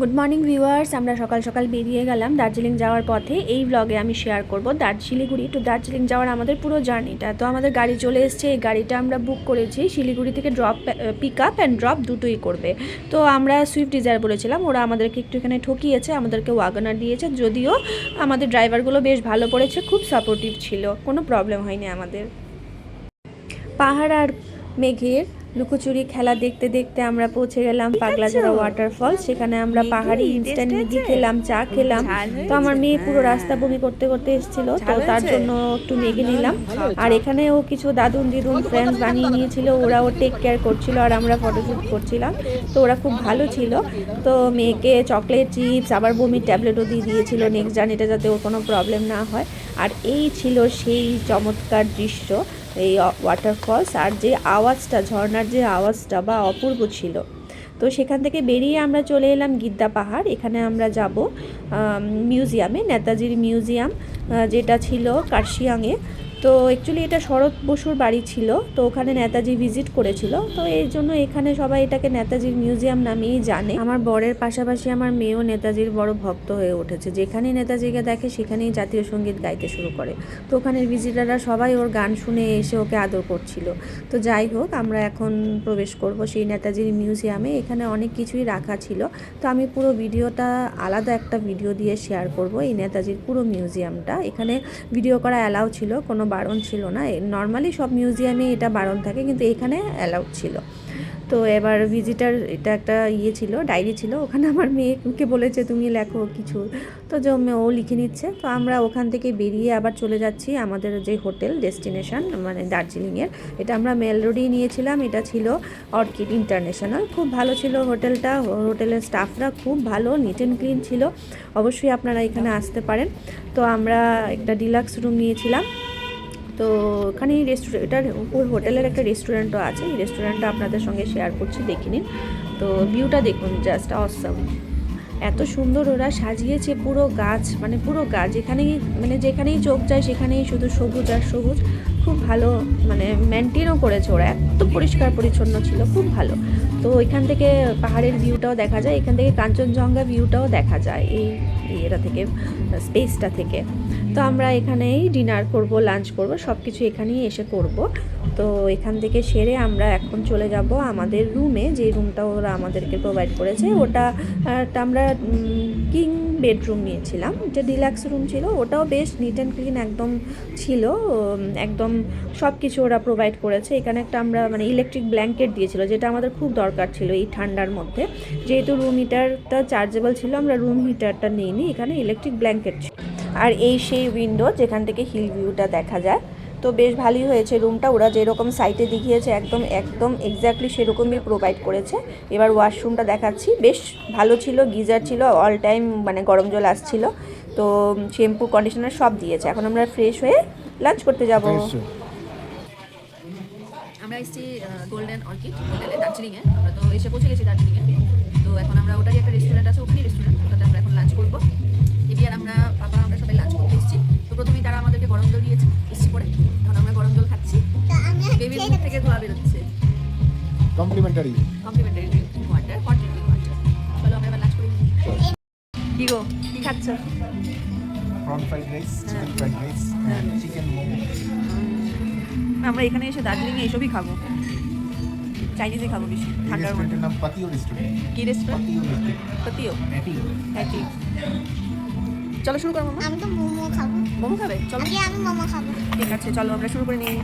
Good morning viewers, আমরা সকাল সকাল বেরিয়ে গেলাম দার্জিলিং যাওয়ার পথে। এই ব্লগে আমি শেয়ার করব শিলিগুড়ি টু দার্জিলিং যাওয়ার আমাদের পুরো জার্নিটা। তো আমাদের গাড়ি চলে এসছে, এই গাড়িটা আমরা বুক করেছি। শিলিগুড়ি থেকে পিক আপ অ্যান্ড ড্রপ দুটোই করবে। তো আমরা সুইফট ডিজায়ার বলেছিলাম, ওরা আমাদেরকে একটু এখানে ঠকিয়েছে, আমাদেরকে ওয়াগনার দিয়েছে। যদিও আমাদের ড্রাইভারগুলো বেশ ভালো পড়েছে, খুব সাপোর্টিভ ছিল, কোনো প্রবলেম হয়নি আমাদের। পাহাড় আর মেঘের লুকোচুরি খেলা দেখতে দেখতে আমরা পৌঁছে গেলাম পাগলাঝাড়া ওয়াটারফল। সেখানে আমরা পাহাড়ি ইনস্ট্যান্ট ম্যাগি খেলাম, চা খেলাম। তো আমার মেয়ে পুরো রাস্তা বমি করতে করতে এসেছিলো, তো তার জন্য একটু ম্যাগি নিলাম। আর এখানেও কিছু দাদুন দিদুন ফ্রেন্ডস বানিয়ে নিয়েছিল, ওরাও টেক কেয়ার করছিল আর আমরা ফটোশ্যুট করছিলাম। তো ওরা খুব ভালো ছিল। তো মেয়েকে চকলেট, চিপস, আবার বমির ট্যাবলেটও দিয়ে দিয়েছিল নেক্সট জার্নিটা যাতে ওর কোনো প্রবলেম না হয়। আর এই ছিল সেই চমৎকার দৃশ্য, এই ওয়াটারফলস। আর যে আওয়াজটা, ঝর্নার যে আওয়াজটা বা অপূর্ব ছিল। তো সেখান থেকে বেরিয়ে আমরা চলে এলাম গিদ্দা পাহাড়। এখানে আমরা যাব মিউজিয়ামে, নেতাজির মিউজিয়াম, যেটা ছিল কার্শিয়াংয়ে। তো অ্যাকচুয়ালি এটা শরৎ বসুর বাড়ি ছিল, তো ওখানে নেতাজি ভিজিট করেছিল। তো এই জন্য এখানে সবাই এটাকে নেতাজির মিউজিয়াম নামেই জানে। আমার বরের পাশাপাশি আমার মেয়েও নেতাজির বড় ভক্ত হয়ে উঠেছে। যেখানেই নেতাজিকে দেখে সেখানেই জাতীয় সঙ্গীত গাইতে শুরু করে। তো ওখানের ভিজিটাররা সবাই ওর গান শুনে এসে ওকে আদর করছিল। তো যাই হোক, আমরা এখন প্রবেশ করব সেই নেতাজির মিউজিয়ামে। এখানে অনেক কিছুই রাখা ছিল। তো আমি পুরো ভিডিওটা আলাদা একটা ভিডিও দিয়ে শেয়ার করব এই নেতাজির পুরো মিউজিয়ামটা। এখানে ভিডিও করা অ্যালাউ ছিল, কোনো বারণ ছিল না। নর্মালি সব মিউজিয়ামে এটা বারণ থাকে, কিন্তু এখানে অ্যালাউড ছিল। তো এবার ভিজিটার, এটা একটা ছিল, ডায়েরি ছিল। ওখানে আমার মেয়েকে বলেছে তুমি লেখো কিছু, তো যে ও লিখে নিচ্ছে। তো আমরা ওখান থেকে বেরিয়ে আবার চলে যাচ্ছি আমাদের যে হোটেল ডেস্টিনেশন, মানে দার্জিলিংয়ের। এটা আমরা মেল রোডেই নিয়েছিলাম। এটা ছিল অর্কিড ইন্টারন্যাশনাল। খুব ভালো ছিল হোটেলটা, হোটেলের স্টাফরা খুব ভালো, নিট অ্যান্ড ক্লিন ছিল। অবশ্যই আপনারা এখানে আসতে পারেন। তো আমরা একটা ডিলাক্স রুম নিয়েছিলাম। তো ওখানে এটার উপর হোটেলের একটা রেস্টুরেন্টও আছে। এই রেস্টুরেন্টটা আপনাদের সঙ্গে শেয়ার করছি, দেখে নিন। তো ভিউটা দেখুন, জাস্ট অসাম। এত সুন্দর ওরা সাজিয়েছে পুরো গাছ, মানে পুরো গাছ, যেখানেই চোখ যায় সেখানেই শুধু সবুজ আর সবুজ। খুব ভালো, মানে মেনটেনও করেছে ওরা, এত পরিষ্কার পরিচ্ছন্ন ছিল, খুব ভালো। তো এখান থেকে পাহাড়ের ভিউটাও দেখা যায়, এখান থেকে কাঞ্চনজঙ্ঘা ভিউটাও দেখা যায় এই এটা থেকে, স্পেসটা থেকে। তো আমরা এখানেই ডিনার করব, লাঞ্চ করব, সব কিছু এখানেই এসে করব। তো এখান থেকে সেরে আমরা এখন চলে যাব আমাদের রুমে, যে রুমটা ওরা আমাদেরকে প্রোভাইড করেছে। ওটা আমরা কিং বেডরুম নিয়েছিলাম, যে ডিলাক্স রুম ছিল। ওটাও বেশ নিট অ্যান্ড ক্লিন একদম ছিল, একদম সব কিছু ওরা প্রোভাইড করেছে। এখানে একটা আমরা ইলেকট্রিক ব্ল্যাঙ্কেট দিয়েছিল, যেটা আমাদের খুব দরকার ছিল এই ঠান্ডার মধ্যে। যেহেতু রুম হিটারটা চার্জেবল ছিল, আমরা রুম হিটারটা নিইনি, এখানে ইলেকট্রিক ব্ল্যাঙ্কেট ছিল। আর এই সেই উইন্ডো যেখান থেকে হিল ভিউটা দেখা যায়। তো বেশ ভালোই হয়েছে রুমটা, ওরা যেরকম সাইটে দেখিয়েছে একদম একদম এক্স্যাক্টলি সেরকমই প্রোভাইড করেছে। এবার ওয়াশরুমটা দেখাচ্ছি, বেশ ভালো ছিল, গিজার ছিল, অল টাইম গরম জল আসছিল। তো শ্যাম্পু, কন্ডিশনার সব দিয়েছে। এখন আমরা ফ্রেশ হয়ে লাঞ্চ করতে যাব। আমরা এসেছি গোল্ডেন অর্কিড হোটেলে দার্জিলিংয়ে। আমরা তো এসে পৌঁছে গেছি দার্জিলিংয়ে। তো এখন আমরা ওটারই একটা রেস্টুরেন্ট আছে, ওখানেই রেস্টুরেন্ট, ওটাতে আমরা এখন লাঞ্চ করবো। আর আমরা সবাই লাঞ্চ করতে এসেছি। তো প্রথমেই তারা আমাদেরকে গরম জল দিয়েছে এসছি করে, এখন আমরা গরম জল খাচ্ছি। বেবির মুখ থেকে ধোয়া বেরোচ্ছে, complimentary drinking water, hot drinking water. চলো আমরা এবার লাঞ্চ করি। কি গো, কি খাচ্ছ? prawn fried rice, chicken fried rice, and chicken momo. আমরা এখানে এসে দার্জিলিংয়ে এসবই খাবো, চাইনিজই খাবো বেশি ঠান্ডার মধ্যে। নাম পাতিও রেস্টুরেন্ট। কি রেস্টুরেন্ট? পাতিও। হ্যাঁ, চলো শুরু করো মামা। আমি তো মোমো খাবো। মোমো খাবে? চলো। আমি মোমো খাবো। ঠিক আছে, চলো আমরা শুরু করে নিই।